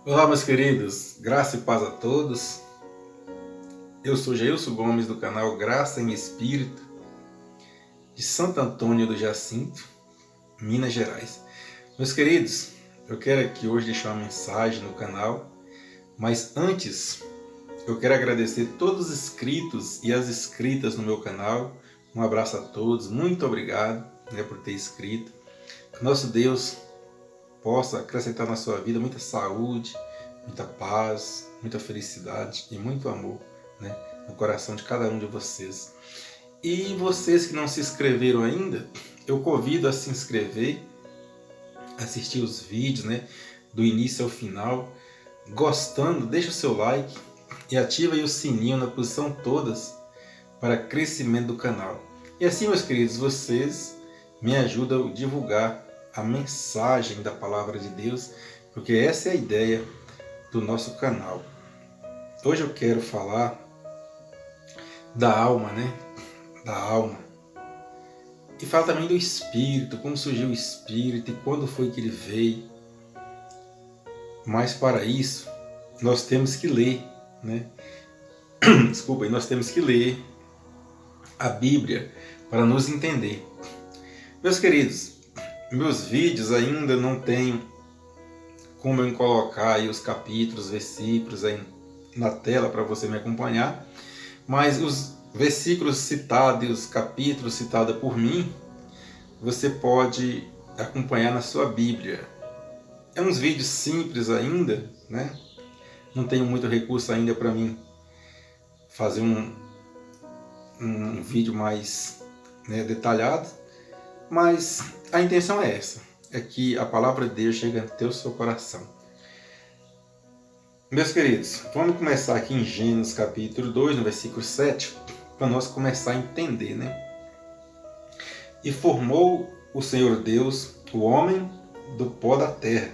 Olá, meus queridos, graça e paz a todos. Eu sou Jailson Gomes do canal Graça em Espírito, de Santo Antônio do Jacinto, Minas Gerais. Meus queridos, eu quero aqui hoje deixar uma mensagem no canal, mas antes eu quero agradecer todos os inscritos e as inscritas no meu canal. Um abraço a todos, muito obrigado por ter inscrito. Que nosso Deus possa acrescentar na sua vida muita saúde, muita paz, muita felicidade e muito amor, no coração de cada um de vocês. E vocês que não se inscreveram ainda, eu convido a se inscrever, assistir os vídeos, do início ao final. Gostando, deixa o seu like e ativa aí o sininho na posição todas para crescimento do canal. E assim, meus queridos, vocês me ajudam a divulgar a mensagem da Palavra de Deus, porque essa é a ideia do nosso canal. Hoje eu quero falar da alma, Da alma. E fala também do Espírito, como surgiu o Espírito e quando foi que ele veio. Mas para isso, nós temos que ler, Desculpa, nós temos que ler a Bíblia para nos entender. Meus queridos, meus vídeos ainda não tem como eu colocar aí os capítulos, versículos aí na tela para você me acompanhar, mas os versículos citados e os capítulos citados por mim, você pode acompanhar na sua Bíblia. É uns vídeos simples ainda, Não tenho muito recurso ainda para mim fazer um vídeo mais detalhado, mas a intenção é essa, é que a palavra de Deus chegue até o seu coração. Meus queridos, vamos começar aqui em Gênesis capítulo 2, no versículo 7, para nós começar a entender, E formou o Senhor Deus o homem do pó da terra,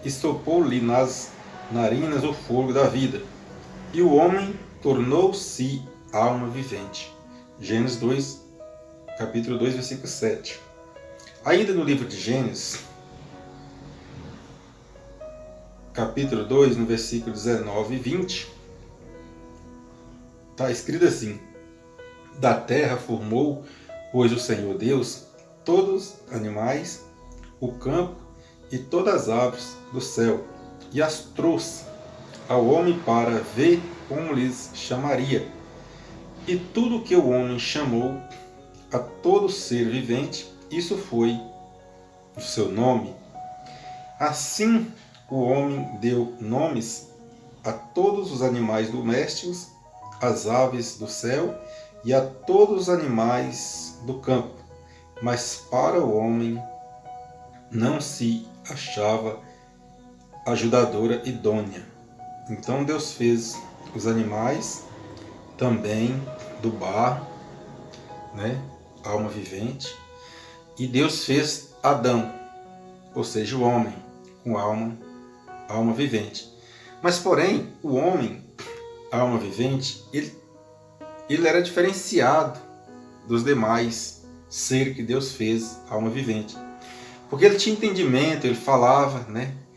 e soprou-lhe nas narinas o fogo da vida, e o homem tornou-se alma vivente. Gênesis 2, capítulo 2, versículo 7. Ainda no livro de Gênesis, capítulo 2, no versículo 19 e 20, está escrito assim: Da terra formou, pois o Senhor Deus, todos os animais, o campo e todas as aves do céu, e as trouxe ao homem para ver como lhes chamaria. E tudo que o homem chamou a todo ser vivente, isso foi o seu nome. Assim o homem deu nomes a todos os animais domésticos, às aves do céu e a todos os animais do campo. Mas para o homem não se achava ajudadora idônea. Então Deus fez os animais também do barro, alma vivente, e Deus fez Adão, ou seja, o homem com alma vivente. Mas porém, o homem, alma vivente, ele era diferenciado dos demais seres que Deus fez alma vivente. Porque ele tinha entendimento, ele falava,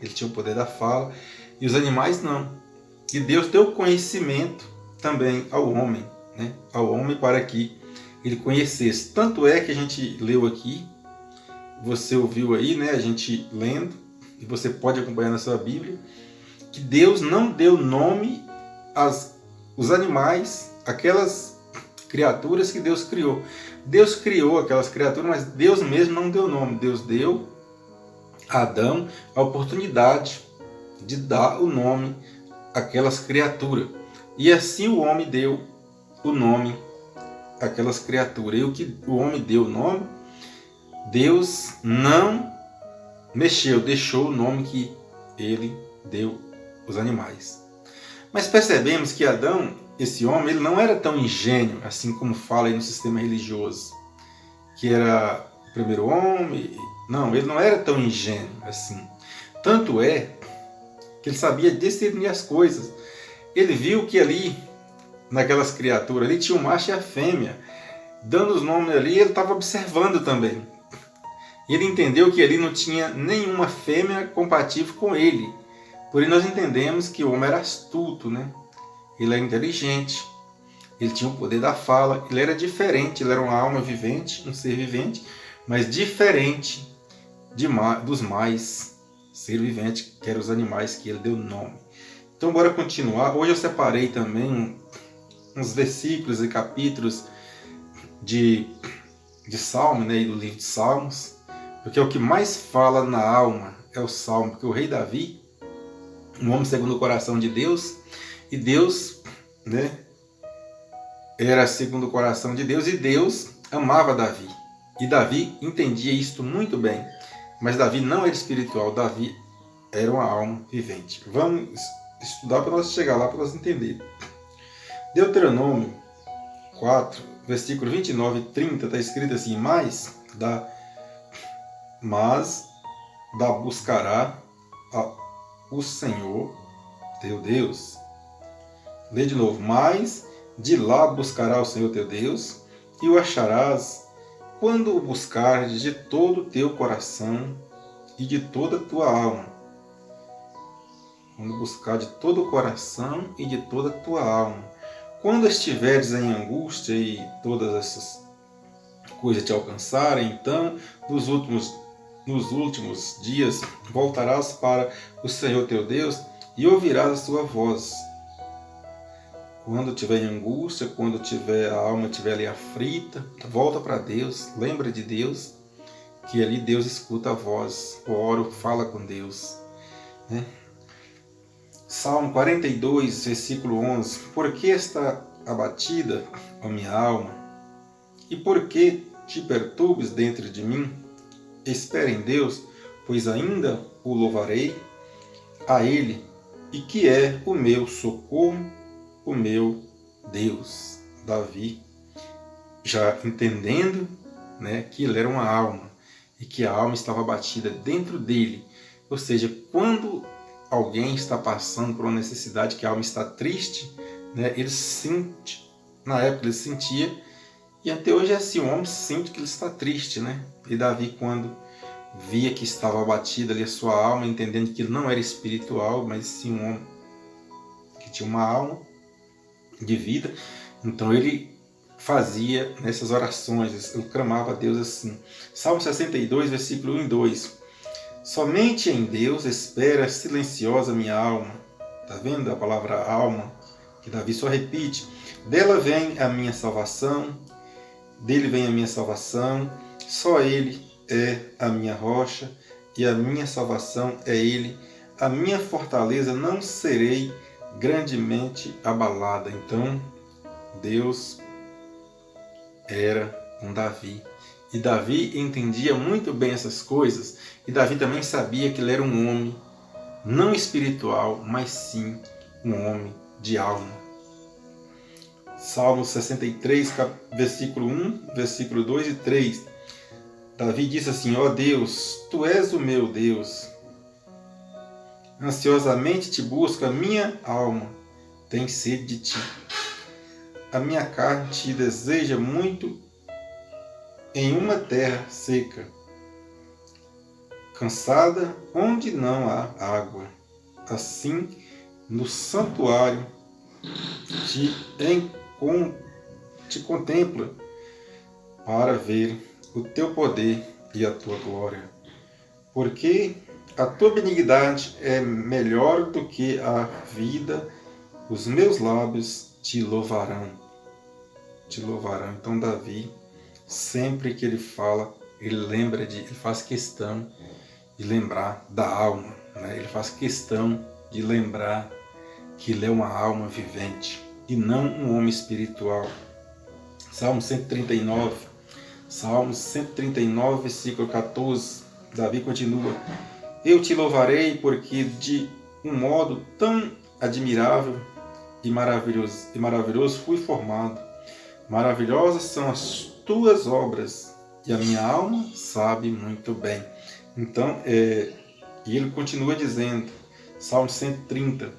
Ele tinha o poder da fala, e os animais não. E Deus deu conhecimento também ao homem, Ao homem para que ele conhecesse. Tanto é que a gente leu aqui, você ouviu aí, a gente lendo, e você pode acompanhar na sua Bíblia, que Deus não deu nome aos animais, aquelas criaturas que Deus criou. Deus criou aquelas criaturas, mas Deus mesmo não deu nome. Deus deu a Adão a oportunidade de dar o nome àquelas criaturas. E assim o homem deu o nome àquelas criaturas. E o que o homem deu o nome, Deus não mexeu, deixou o nome que ele deu aos animais. Mas percebemos que Adão, esse homem, ele não era tão ingênuo, assim como fala aí no sistema religioso, que era o primeiro homem. Não, ele não era tão ingênuo assim. Tanto é que ele sabia discernir as coisas. Ele viu que ali, naquelas criaturas, ali tinha o macho e a fêmea. Dando os nomes ali, ele estava observando também. E ele entendeu que ali não tinha nenhuma fêmea compatível com ele. Porém, nós entendemos que o homem era astuto, né? Ele era inteligente, ele tinha o poder da fala, ele era diferente, ele era uma alma vivente, um ser vivente, mas diferente dos mais ser vivente, que eram os animais que ele deu nome. Então, bora continuar. Hoje eu separei também uns versículos e capítulos de Salmo, né, e do livro de Salmos, porque o que mais fala na alma é o Salmo, porque o rei Davi, um homem segundo o coração de Deus, e Deus, né, era segundo o coração de Deus, e Deus amava Davi. E Davi entendia isto muito bem. Mas Davi não era espiritual, Davi era uma alma vivente. Vamos estudar para nós chegar lá, para nós entender. Deuteronômio 4, versículo 29 e 30, está escrito assim: Mas buscará o Senhor teu Deus. Lê de novo: Mas de lá buscará o Senhor teu Deus, e o acharás quando o buscares de todo o teu coração e de toda a tua alma. Quando buscar de todo o coração e de toda a tua alma. Quando estiveres em angústia e todas essas coisas te alcançarem, então nos últimos dias voltarás para o Senhor teu Deus e ouvirás a sua voz. Quando estiver em angústia, quando a alma estiver ali aflita, volta para Deus, lembra de Deus, que ali Deus escuta a voz, ora, fala com Deus. Né? Salmo 42, versículo 11. Por que está abatida a minha alma? E por que te perturbes dentro de mim? Espera em Deus, pois ainda o louvarei a Ele, e que é o meu socorro, o meu Deus. Davi, já entendendo, né, que ele era uma alma e que a alma estava abatida dentro dele. Ou seja, quando alguém está passando por uma necessidade, que a alma está triste, né, ele sente, na época ele sentia, e até hoje é assim, o homem sente que ele está triste, né? E Davi, quando via que estava abatida ali a sua alma, entendendo que ele não era espiritual, mas sim um homem que tinha uma alma de vida, então ele fazia nessas orações, ele clamava a Deus assim. Salmo 62, versículo 1 e 2. Somente em Deus espera silenciosa minha alma. Está vendo a palavra alma? Que Davi só repite. Dela vem a minha salvação, dele vem a minha salvação, só ele é a minha rocha e a minha salvação é ele. A minha fortaleza, não serei grandemente abalada. Então, Deus era com Davi. E Davi entendia muito bem essas coisas. E Davi também sabia que ele era um homem não espiritual, mas sim um homem de alma. Salmo 63, versículo 1, versículo 2 e 3. Davi disse assim: ó Deus, Tu és o meu Deus. Ansiosamente te busco, a minha alma tem sede de ti. A minha carne te deseja muito em uma terra seca, cansada onde não há água. Assim, no santuário te contempla para ver o teu poder e a tua glória. Porque a tua benignidade é melhor do que a vida, os meus lábios te louvarão. Te louvarão. Então Davi, sempre que ele fala, ele faz questão de lembrar da alma, né? Ele faz questão de lembrar que ele é uma alma vivente e não um homem espiritual. Salmo 139, versículo 14, Davi continua: Eu te louvarei porque de um modo tão admirável e maravilhoso fui formado. Maravilhosas são as tuas obras e a minha alma sabe muito bem. Então, e ele continua dizendo, Salmo 130,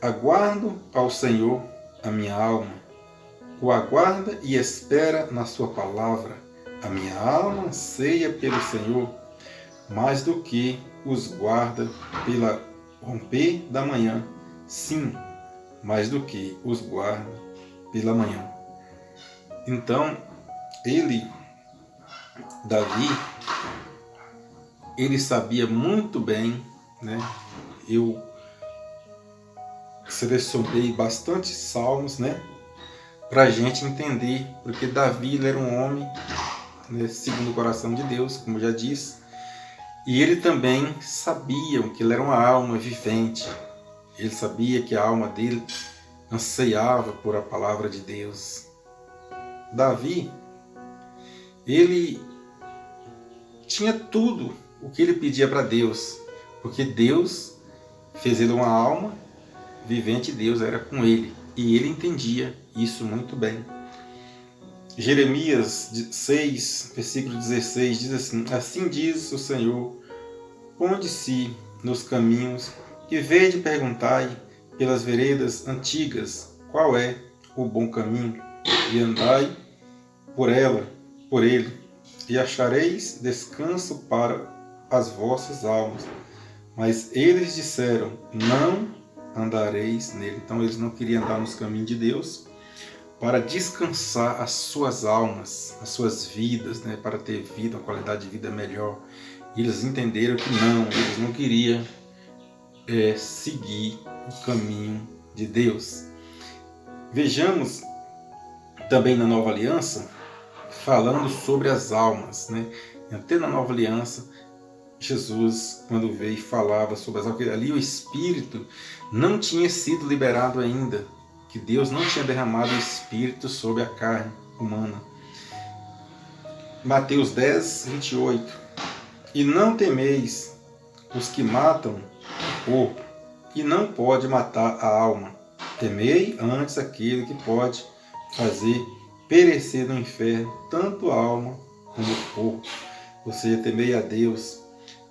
aguardo ao Senhor a minha alma, o aguarda e espera na sua palavra. A minha alma anseia pelo Senhor, mais do que os guarda pela romper da manhã, sim, mais do que os guarda pela manhã. Então, Davi, ele sabia muito bem, né? Eu selecionei bastante salmos, né? Para a gente entender, porque Davi ele era um homem, né, segundo o coração de Deus, como eu já disse, e ele também sabia que ele era uma alma vivente. Ele sabia que a alma dele anseiava por a palavra de Deus. Davi, ele tinha tudo o que ele pedia para Deus, porque Deus fez ele uma alma vivente, Deus era com ele, e ele entendia isso muito bem. Jeremias 6, versículo 16, diz assim: assim diz o Senhor, ponde-se nos caminhos e vede perguntai pelas veredas antigas qual é o bom caminho, e andai por ele, e achareis descanso para as vossas almas. Mas eles disseram, não andareis nele. Então eles não queriam andar nos caminhos de Deus para descansar as suas almas, as suas vidas, né? Para ter vida, uma qualidade de vida melhor. E eles entenderam que eles não queriam seguir o caminho de Deus. Vejamos também na Nova Aliança, falando sobre as almas, né? Até na Nova Aliança, Jesus, quando veio, falava sobre as almas, porque ali o Espírito não tinha sido liberado ainda, que Deus não tinha derramado o Espírito sobre a carne humana. Mateus 10, 28. E não temeis os que matam o corpo, e não pode matar a alma. Temei antes aquele que pode fazer perecer no inferno tanto a alma como o corpo. Ou seja, temei a Deus,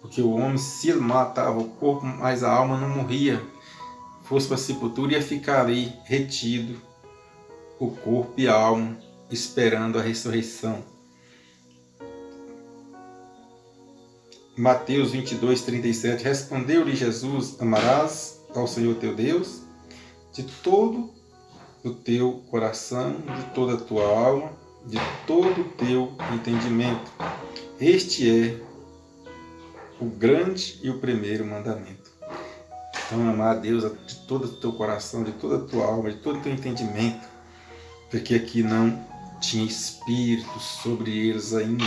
porque o homem, se ele matava o corpo, mas a alma não morria, fosse para a sepultura, ia ficar ali retido o corpo e a alma, esperando a ressurreição. Mateus 22, 37. Respondeu-lhe Jesus, amarás ao Senhor teu Deus de todo o teu coração, de toda a tua alma, de todo o teu entendimento. Este é o grande e o primeiro mandamento. Então, amar a Deus de todo o teu coração, de toda a tua alma, de todo o teu entendimento, porque aqui não tinha espírito sobre eles ainda.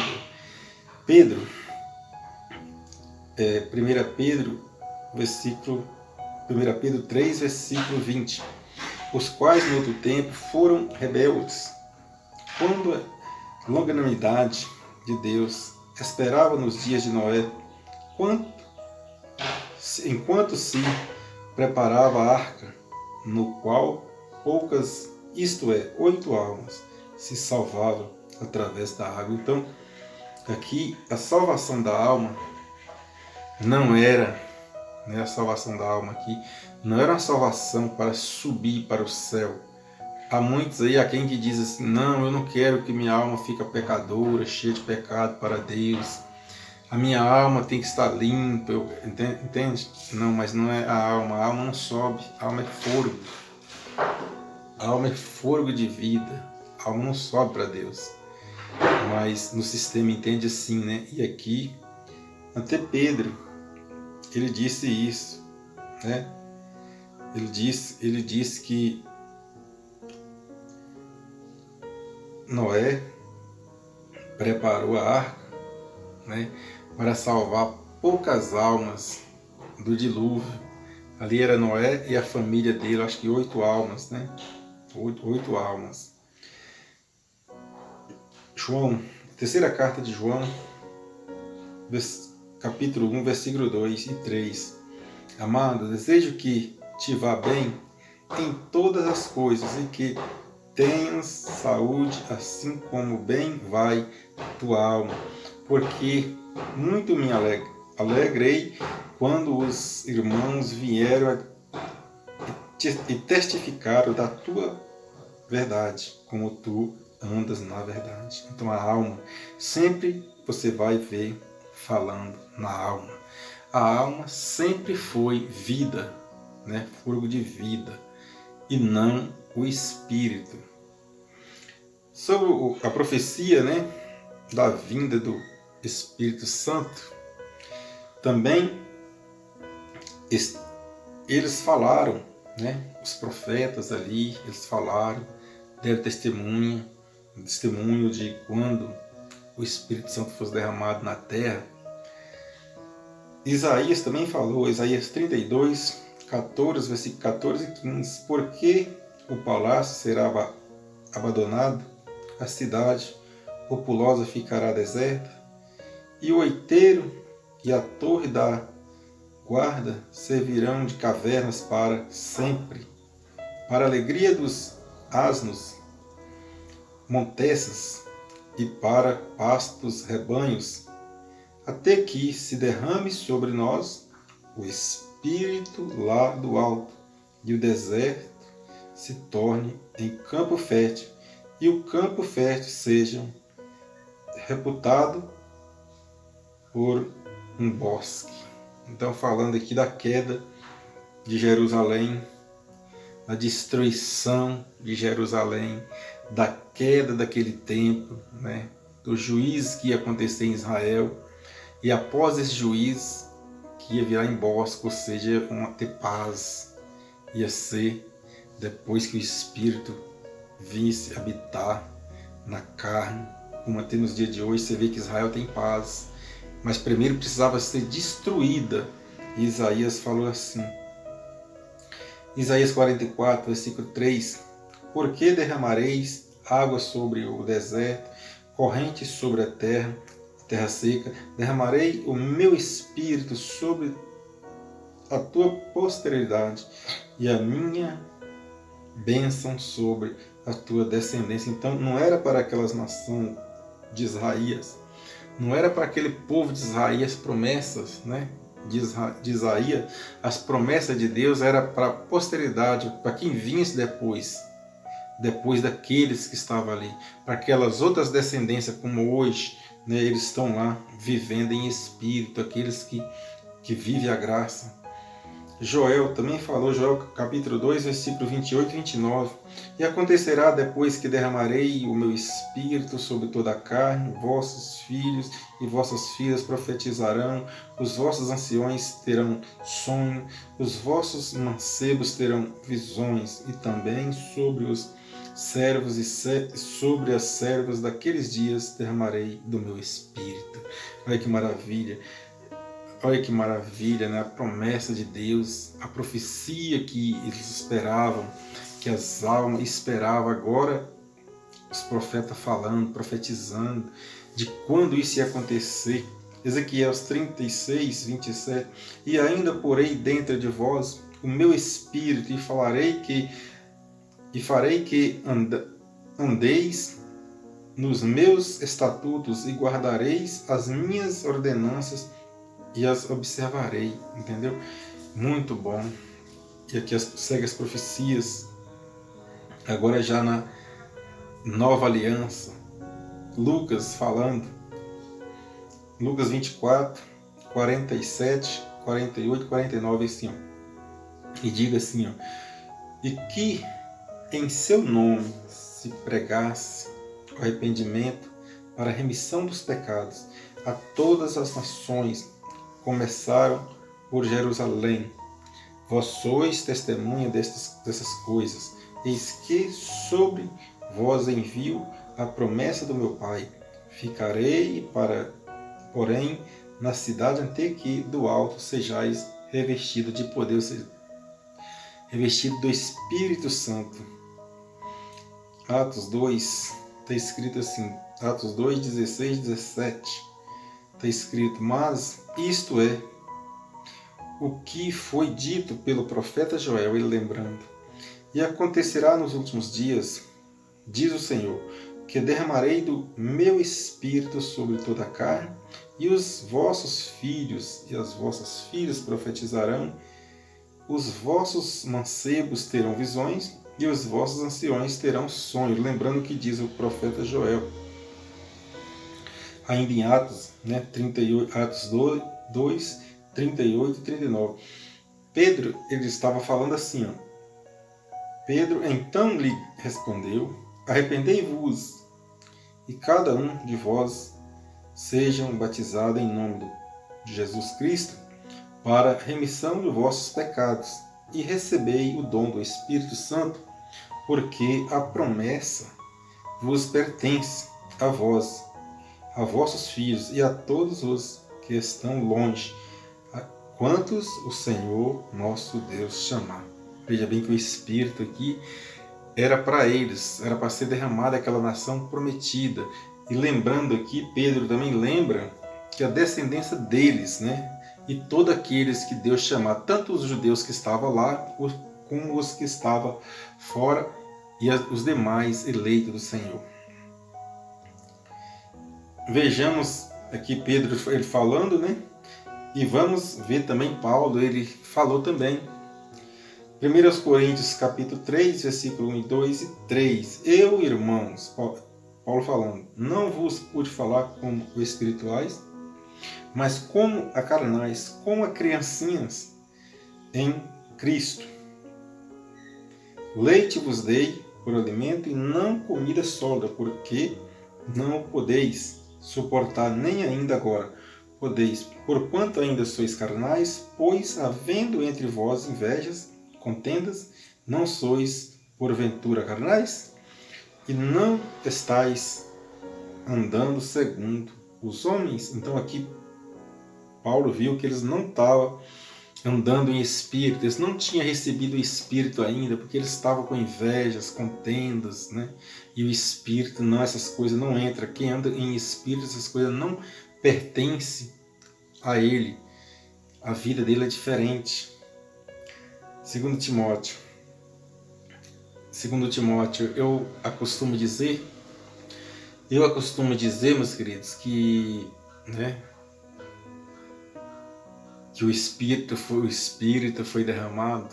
Pedro, 1 Pedro 3, versículo 20. Os quais no outro tempo foram rebeldes, quando a longanimidade de Deus esperava nos dias de Noé, enquanto se preparava a arca, no qual poucas, isto é, 8 almas, se salvavam através da água. Então, aqui a salvação da alma não era, a salvação da alma aqui não era uma salvação para subir para o céu. Há muitos aí, há quem que diz assim, não, eu não quero que minha alma fique pecadora, cheia de pecado para Deus. A minha alma tem que estar limpa, entende? Não, mas não é a alma não sobe, a alma é fôlego. A alma é fôlego de vida, a alma não sobe para Deus. Mas no sistema entende assim, né? E aqui, até Pedro, ele disse isso, né? Ele disse que Noé preparou a arca, né, para salvar poucas almas do dilúvio. Ali era Noé e a família dele, acho que 8 almas, né? 8 almas. João, terceira carta de João, capítulo 1, versículo 2 e 3. Amado, desejo que te vá bem em todas as coisas e que tenhas saúde, assim como bem vai tua alma. Porque muito me alegrei quando os irmãos vieram e testificaram da tua verdade, como tu andas na verdade. Então a alma, sempre você vai ver falando na alma. a alma sempre foi vida, né? Fôlego de vida, e não o espírito. Sobre a profecia, né, da vinda do Espírito Santo, também eles falaram, né, os profetas ali, eles falaram, deram testemunho de quando o Espírito Santo fosse derramado na terra. Isaías também falou, Isaías 32, 14, versículo 14 e 15, porque o palácio será abandonado, a cidade populosa ficará deserta, e o outeiro e a torre da guarda servirão de cavernas para sempre. Para a alegria dos asnos, monteças, e para pastos rebanhos, até que se derrame sobre nós o Espírito lá do alto, e o deserto se torne em campo fértil, e o campo fértil seja reputado por um bosque. Então, falando aqui da queda de Jerusalém, da destruição de Jerusalém, da queda daquele templo, né, do juízo que ia acontecer em Israel, e após esse juízo, que ia virar em bosque, ou seja, ia ter paz, ia ser depois que o Espírito visse habitar na carne, como até nos dias de hoje você vê que Israel tem paz, mas primeiro precisava ser destruída. E Isaías falou assim, Isaías 44, versículo 3, por que derramareis água sobre o deserto, correntes sobre a terra seca? Derramarei o meu espírito sobre a tua posteridade e a minha bênção sobre a tua descendência. Então não era para aquelas nações de Isaías, não era para aquele povo de Isaías promessas, né? De Isaías, as promessas de Deus era para a posteridade, para quem vinha depois daqueles que estavam ali, para aquelas outras descendências como hoje, né? Eles estão lá vivendo em espírito, aqueles que vivem a graça. Joel também falou, Joel capítulo 2, versículo 28 e 29. E acontecerá depois que derramarei o meu espírito sobre toda a carne, vossos filhos e vossas filhas profetizarão, os vossos anciões terão sonho, os vossos mancebos terão visões, e também sobre os servos e sobre as servas daqueles dias derramarei do meu espírito. Olha que maravilha! Olha que maravilha, né? A promessa de Deus, a profecia que eles esperavam, que as almas esperavam, agora os profetas falando, profetizando de quando isso ia acontecer. Ezequiel 36, 27, e ainda porei dentro de vós o meu espírito, e farei que andeis nos meus estatutos e guardareis as minhas ordenanças e as observarei, entendeu? Muito bom. E aqui segue as profecias, agora já na nova aliança, Lucas falando, Lucas 24, 47, 48, 49, assim, ó, e diga assim, ó, e que em seu nome se pregasse o arrependimento para a remissão dos pecados a todas as nações, começaram por Jerusalém. Vós sois testemunha dessas coisas. Eis que sobre vós envio a promessa do meu Pai. Ficarei porém, na cidade até que do alto sejais revestido de poder, ou seja, revestido do Espírito Santo. Atos 2, está escrito assim, Atos 2, 16, 17. Está escrito, mas isto é o que foi dito pelo profeta Joel, ele lembrando. E acontecerá nos últimos dias, diz o Senhor, que derramarei do meu espírito sobre toda a carne, e os vossos filhos e as vossas filhas profetizarão, os vossos mancebos terão visões, e os vossos anciões terão sonhos. Lembrando que diz o profeta Joel. Ainda em Atos, né, 38, Atos 2, 38 e 39. Pedro, ele estava falando assim, ó. Pedro então lhe respondeu: arrependei-vos, e cada um de vós sejam batizados em nome de Jesus Cristo, para a remissão de vossos pecados, e recebei o dom do Espírito Santo, porque a promessa vos pertence a vós, a vossos filhos e a todos os que estão longe, a quantos o Senhor nosso Deus chamar. Veja bem que o Espírito aqui era para eles, era para ser derramado àquela nação prometida. E lembrando aqui, Pedro também lembra que a descendência deles, né? E todos aqueles que Deus chamar, tanto os judeus que estavam lá, como os que estavam fora, e os demais eleitos do Senhor. Vejamos aqui Pedro ele falando, né? E vamos ver também Paulo, ele falou também. 1 Coríntios capítulo 3, versículo 1 e 2 e 3. Eu, irmãos, Paulo falando, não vos pude falar como espirituais, mas como a carnais, como a criancinhas em Cristo. Leite vos dei por alimento e não comida sólida, porque não podeis suportar nem ainda agora podeis, porquanto ainda sois carnais, pois havendo entre vós invejas, contendas, não sois porventura carnais? E não estáis andando segundo os homens? Então aqui Paulo viu que eles não estavam andando em espírito, eles não tinham recebido o Espírito ainda, porque eles estavam com invejas, contendas, né? E o Espírito, não, essas coisas não entram. Quem anda em Espírito, essas coisas não pertencem a ele. A vida dele é diferente. 2 Timóteo, eu acostumo dizer, meus queridos, que, né, que o Espírito foi derramado,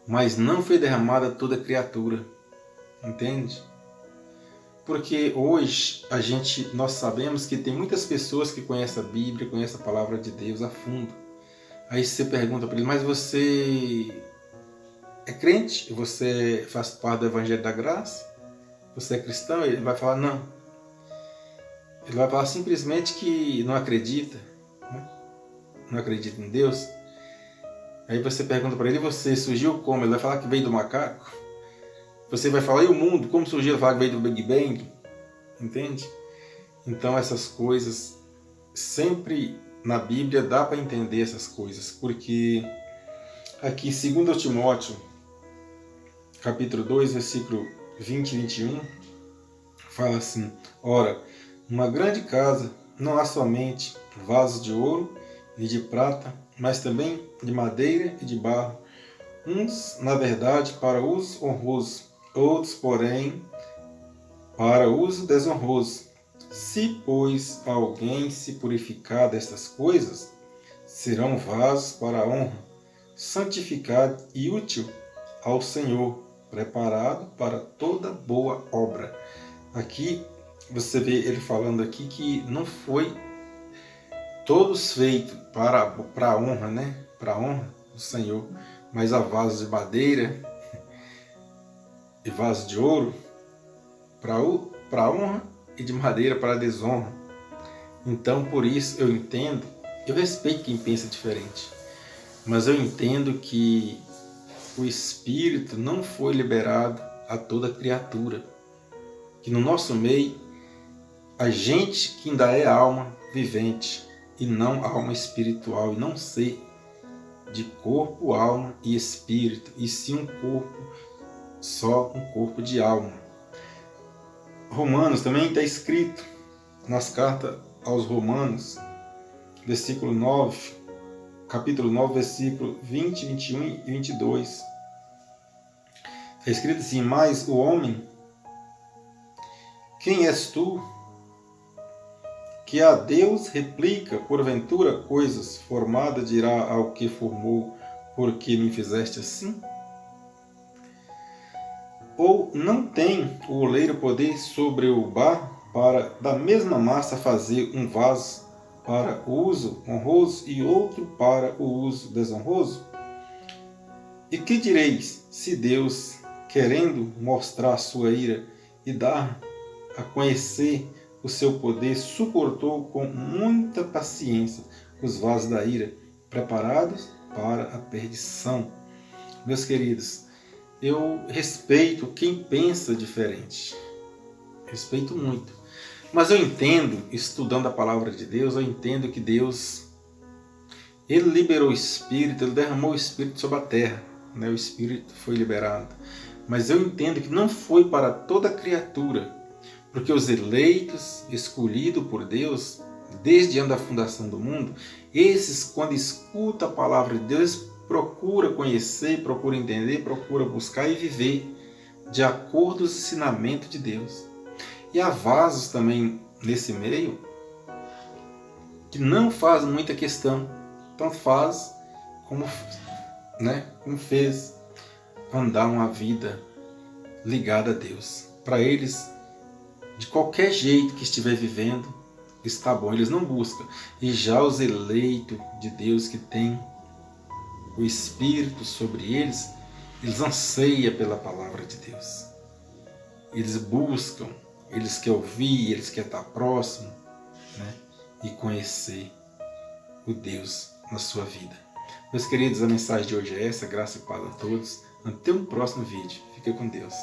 mas não foi derramado a toda criatura, entende? Porque hoje nós sabemos que tem muitas pessoas que conhecem a Bíblia, conhecem a palavra de Deus a fundo. Aí você pergunta para ele, mas você é crente? Você faz parte do Evangelho da Graça? Você é cristão? Ele vai falar não. Ele vai falar simplesmente que não acredita, né? Não acredita em Deus. Aí você pergunta para ele, você surgiu como? Ele vai falar que veio do macaco. Você vai falar, e o mundo? Como surgiu? Ele vai falar que veio do Big Bang. Entende? Então essas coisas, sempre na Bíblia dá para entender essas coisas. Porque aqui, 2 Timóteo, capítulo 2, versículo 20 e 21, fala assim, ora, numa grande casa não há somente vasos de ouro e de prata, mas também de madeira e de barro, uns, na verdade, para uso honroso, outros, porém, para uso desonroso. Se, pois, alguém se purificar destas coisas, serão vasos para a honra, santificado e útil ao Senhor, preparado para toda boa obra. Aqui você vê ele falando aqui que não foi todos feitos para a honra, né? Para a honra do Senhor, mas há vasos de madeira e vasos de ouro para a honra e de madeira para a desonra. Então, por isso eu entendo, eu respeito quem pensa diferente, mas eu entendo que o Espírito não foi liberado a toda criatura, que no nosso meio a gente que ainda é alma vivente e não alma espiritual, e não ser de corpo, alma e espírito, e sim um corpo, só um corpo de alma. Romanos também está escrito nas cartas aos Romanos, versículo 9, capítulo 9, versículo 20, 21 e 22. É escrito assim, mas o homem, quem és tu, que a Deus replica, porventura, coisas, formada dirá ao que formou, porque me fizeste assim? Ou não tem o oleiro poder sobre o barro para da mesma massa fazer um vaso para o uso honroso e outro para o uso desonroso? E que direis se Deus, querendo mostrar sua ira e dar a conhecer o seu poder, suportou com muita paciência os vasos da ira, preparados para a perdição? Meus queridos, eu respeito quem pensa diferente. Respeito muito. Mas eu entendo, estudando a palavra de Deus, eu entendo que Deus, Ele liberou o Espírito, Ele derramou o Espírito sobre a terra. O Espírito foi liberado. Mas eu entendo que não foi para toda criatura, porque os eleitos, escolhidos por Deus, desde antes da fundação do mundo, esses, quando escutam a palavra de Deus, procura conhecer, procura entender, procura buscar e viver de acordo com os ensinamentos de Deus. E há vasos também nesse meio que não faz muita questão, tanto faz como fez andar uma vida ligada a Deus. Para eles, de qualquer jeito que estiver vivendo, está bom, eles não buscam. E já os eleitos de Deus que têm o Espírito sobre eles, eles anseiam pela palavra de Deus. Eles buscam, eles querem ouvir, eles querem estar próximo, e conhecer o Deus na sua vida. Meus queridos, a mensagem de hoje é essa. Graça e paz a todos. Até um próximo vídeo. Fique com Deus.